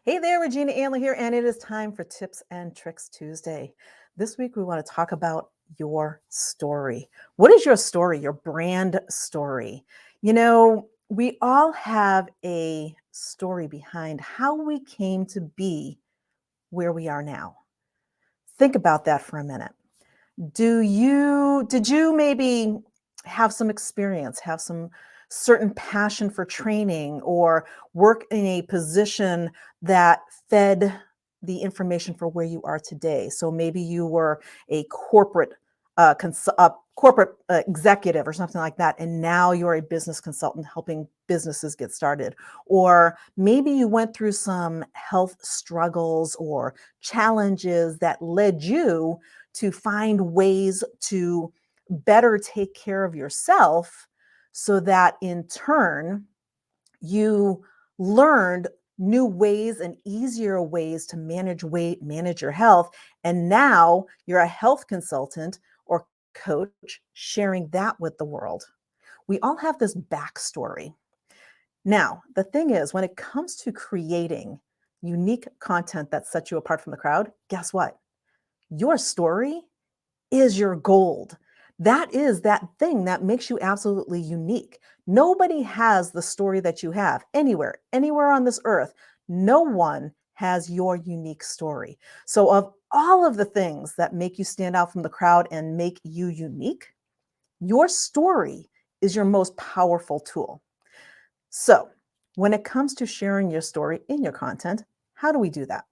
Hey there, Regina Andler here, and it is time for Tips and Tricks Tuesday. This week, we want to talk about your story. What is your story, your brand story? We all have a story behind how we came to be where we are now. Think about that for a minute. Did you maybe have some experience, have some certain passion for training, or work in a position that fed the information for where you are today? So maybe you were a corporate executive or something like that, and now you're a business consultant helping businesses get started. Or maybe you went through some health struggles or challenges that led you to find ways to better take care of yourself so that in turn you learned new ways and easier ways to manage weight, manage your health. And now you're a health consultant or coach sharing that with the world. We all have this backstory. Now, the thing is, when it comes to creating unique content that sets you apart from the crowd, guess what? Your story is your gold. That is that thing that makes you absolutely unique. Nobody has the story that you have anywhere on this earth. No one has your unique story. So, of all of the things that make you stand out from the crowd and make you unique, your story is your most powerful tool. So, when it comes to sharing your story in your content, how do we do that?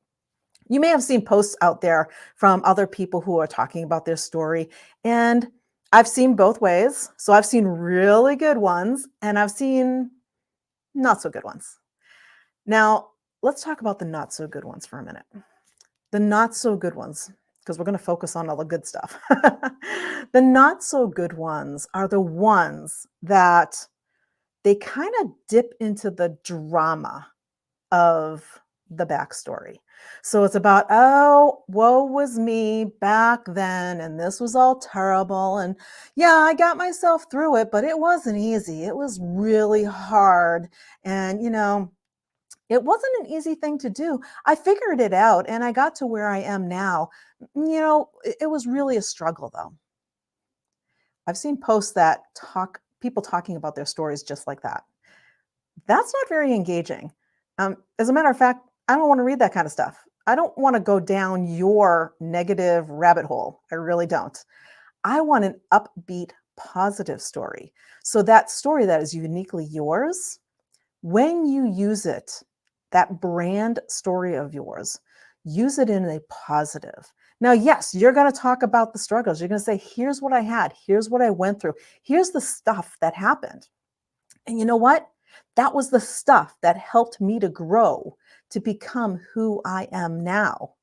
You may have seen posts out there from other people who are talking about their story, and I've seen both ways. So I've seen really good ones and I've seen not so good ones. Now, let's talk about the not so good ones for a minute. The not so good ones, because we're going to focus on all the good stuff. The not so good ones are the ones that they kind of dip into the drama of the backstory. So it's about, oh, woe was me back then, and this was all terrible. And yeah, I got myself through it, but it wasn't easy. It was really hard. And, it wasn't an easy thing to do. I figured it out and I got to where I am now. It was really a struggle, though. I've seen posts that people talking about their stories just like that. That's not very engaging. As a matter of fact, I don't want to read that kind of stuff. I don't want to go down your negative rabbit hole. I really don't. I want an upbeat, positive story. So that story that is uniquely yours, when you use it, that brand story of yours, use it in a positive. Now, yes, you're going to talk about the struggles. You're going to say, here's what I had. Here's what I went through. Here's the stuff that happened. And you know what? That was the stuff that helped me to grow to become who I am now.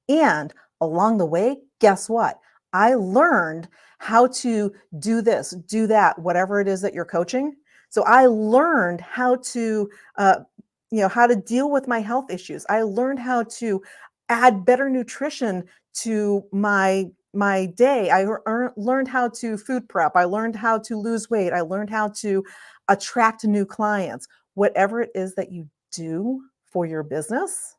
And along the way, guess what? I learned how to do this, do that, whatever it is that you're coaching. So I learned how to deal with my health issues. I learned how to add better nutrition to my day. I learned how to food prep. I learned how to lose weight. I learned how to attract new clients. Whatever it is that you do for your business,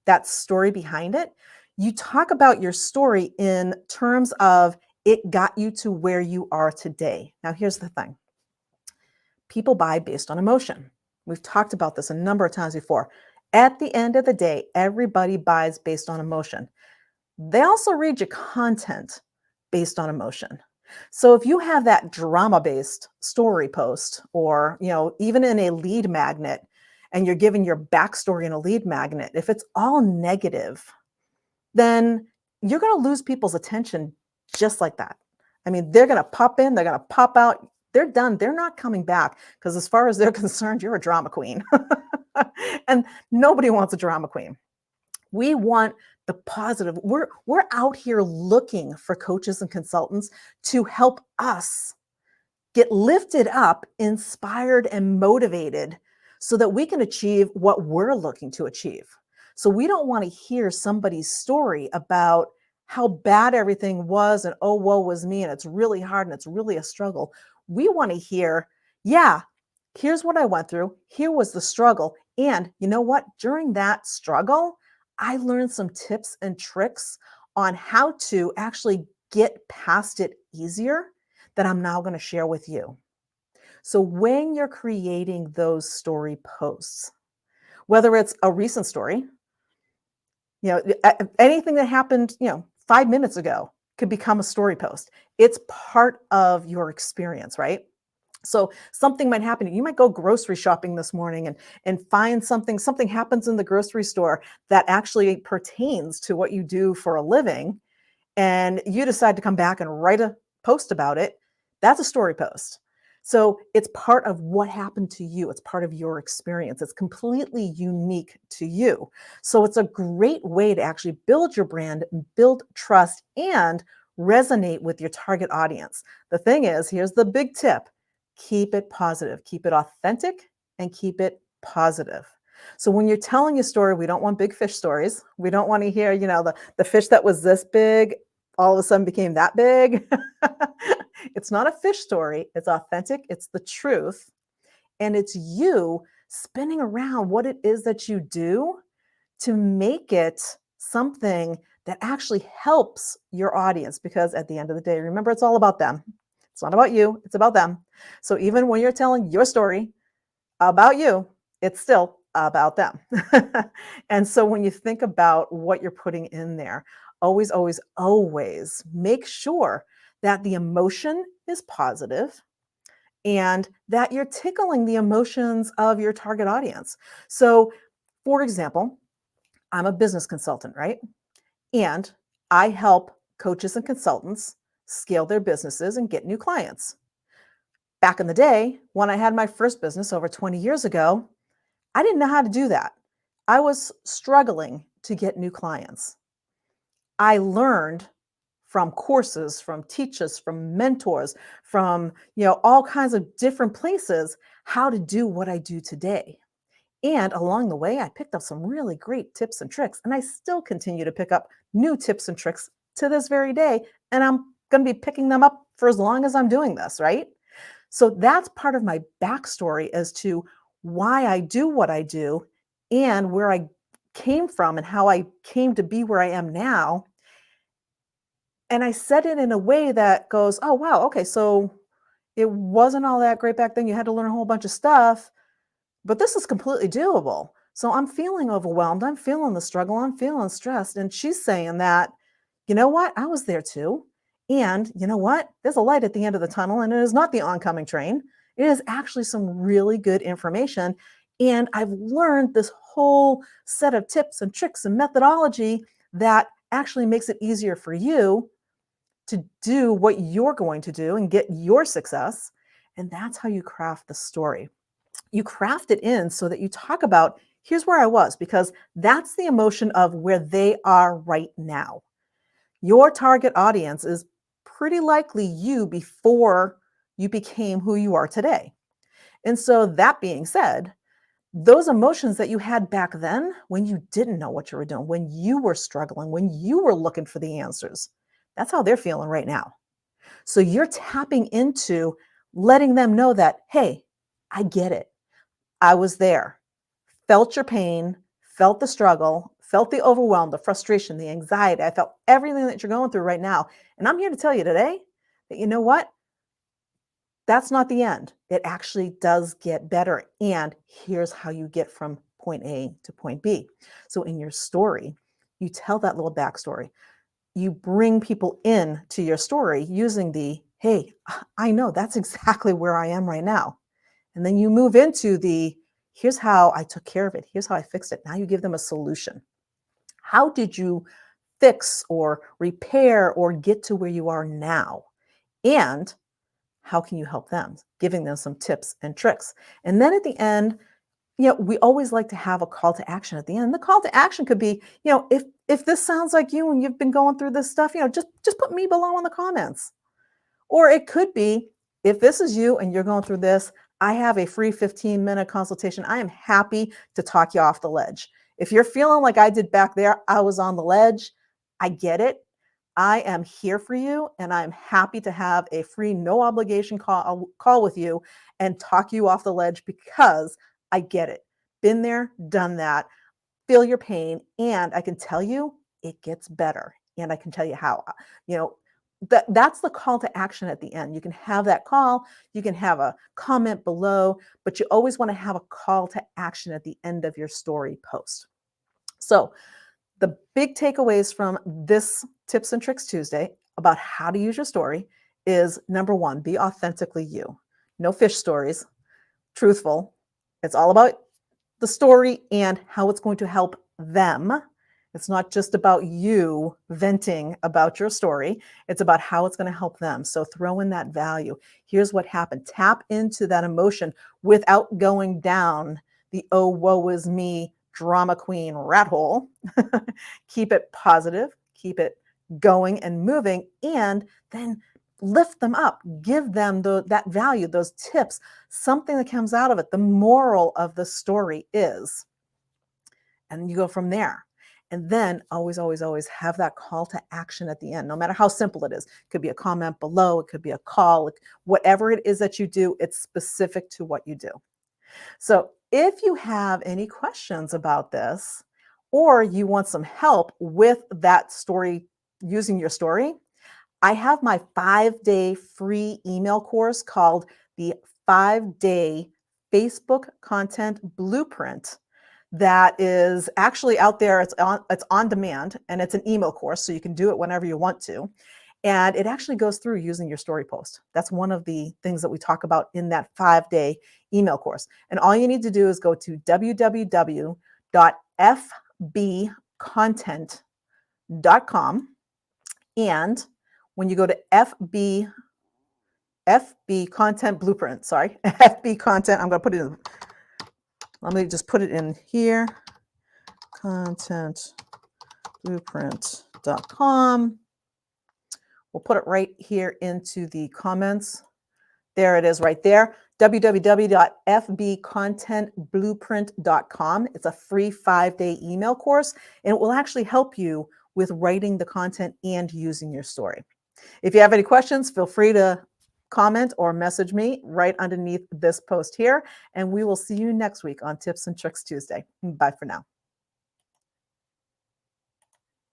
that story behind it, you talk about your story in terms of it got you to where you are today. Now, here's the thing. People buy based on emotion. We've talked about this a number of times before. At the end of the day, everybody buys based on emotion. They also read your content based on emotion. So if you have that drama-based story post, or even in a lead magnet, and you're giving your backstory in a lead magnet, if it's all negative, then you're going to lose people's attention just like that. I mean, they're going to pop in, they're going to pop out, they're done. They're not coming back because, as far as they're concerned, you're a drama queen. And nobody wants a drama queen. We want the positive. We're out here looking for coaches and consultants to help us get lifted up, inspired, and motivated so that we can achieve what we're looking to achieve. So we don't want to hear somebody's story about how bad everything was and, oh, woe was me, and it's really hard and it's really a struggle. We want to hear, yeah, Here's what I went through. Here was the struggle. And you know what? During that struggle, I learned some tips and tricks on how to actually get past it easier that I'm now going to share with you. So when you're creating those story posts, whether it's a recent story, anything that happened, 5 minutes ago could become a story post. It's part of your experience, right? So something might happen. You might go grocery shopping this morning and find something happens in the grocery store that actually pertains to what you do for a living, and you decide to come back and write a post about it. That's a story post. So it's part of what happened to you. It's part of your experience. It's completely unique to you. So it's a great way to actually build your brand, build trust, and resonate with your target audience. The thing is, here's the big tip: keep it positive, keep it authentic, and keep it positive. So when you're telling a story, we don't want big fish stories. We don't want to hear, the fish that was this big all of a sudden became that big. It's not a fish story. It's authentic. It's the truth. And it's you spinning around what it is that you do to make it something that actually helps your audience. Because at the end of the day, remember, it's all about them. It's not about you, it's about them. So even when you're telling your story about you, it's still about them. And so when you think about what you're putting in there, always, always, always make sure that the emotion is positive and that you're tickling the emotions of your target audience. So, for example, I'm a business consultant, right? And I help coaches and consultants scale their businesses and get new clients. Back in the day, when I had my first business over 20 years ago, I didn't know how to do that. I was struggling to get new clients. I learned from courses, from teachers, from mentors, from, all kinds of different places how to do what I do today. And along the way, I picked up some really great tips and tricks, and I still continue to pick up new tips and tricks to this very day, and I'm going to be picking them up for as long as I'm doing this, right? So that's part of my backstory as to why I do what I do and where I came from and how I came to be where I am now. And I said it in a way that goes, oh, wow, okay, so it wasn't all that great back then. You had to learn a whole bunch of stuff, but this is completely doable. So I'm feeling overwhelmed. I'm feeling the struggle. I'm feeling stressed. And she's saying that, you know what? I was there too. And you know what? There's a light at the end of the tunnel, and it is not the oncoming train. It is actually some really good information. And I've learned this whole set of tips and tricks and methodology that actually makes it easier for you to do what you're going to do and get your success. And that's how you craft the story. You craft it in so that you talk about, here's where I was, because that's the emotion of where they are right now. Your target audience is pretty likely you before you became who you are today. And so, that being said, those emotions that you had back then when you didn't know what you were doing, when you were struggling, when you were looking for the answers, that's how they're feeling right now. So you're tapping into letting them know that, hey, I get it. I was there, felt your pain, felt the struggle, felt the overwhelm, the frustration, the anxiety. I felt everything that you're going through right now. And I'm here to tell you today that you know what? That's not the end. It actually does get better. And here's how you get from point A to point B. So in your story, you tell that little backstory. You bring people in to your story using the, hey, I know that's exactly where I am right now. And then you move into the, here's how I took care of it. Here's how I fixed it. Now you give them a solution. How did you fix or repair or get to where you are now? And how can you help them? Giving them some tips and tricks. And then at the end, we always like to have a call to action at the end. The call to action could be, if this sounds like you and you've been going through this stuff, just put me below in the comments. Or it could be, if this is you and you're going through this, I have a free 15-minute consultation. I am happy to talk you off the ledge. If you're feeling like I did back there, I was on the ledge, I get it. I am here for you, and I'm happy to have a free, no obligation call with you and talk you off the ledge because I get it. Been there, done that, feel your pain, and I can tell you it gets better. And I can tell you how. You know, that's the call to action at the end. You can have that call, you can have a comment below, but you always want to have a call to action at the end of your story post. So, the big takeaways from this Tips and Tricks Tuesday about how to use your story is number one, be authentically you. No fish stories, truthful. It's all about the story and how it's going to help them. It's not just about you venting about your story. It's about how it's going to help them. So throw in that value. Here's what happened. Tap into that emotion without going down the oh, woe is me, drama queen rat hole. Keep it positive, keep it going and moving, and then lift them up, give them that value, those tips, something that comes out of it. The moral of the story is, and you go from there. And then always, always, always have that call to action at the end, no matter how simple it is. It could be a comment below, it could be a call, whatever it is that you do, it's specific to what you do. So if you have any questions about this, or you want some help with that story, using your story, I have my 5-day free email course called the 5-day Facebook Content Blueprint that is actually out there. It's on demand, and it's an email course, so you can do it whenever you want to. And it actually goes through using your story post. That's one of the things that we talk about in that 5-day email course. And all you need to do is go to www.fbcontent.com. And when you go to FB Content Blueprint, FB Content, I'm going to put it in, let me just put it in here, contentblueprint.com. We'll put it right here into the comments. There it is right there, www.fbcontentblueprint.com. It's a free 5-day email course, and it will actually help you with writing the content and using your story. If you have any questions, feel free to comment or message me right underneath this post here, and we will see you next week on Tips and Tricks Tuesday. Bye for now.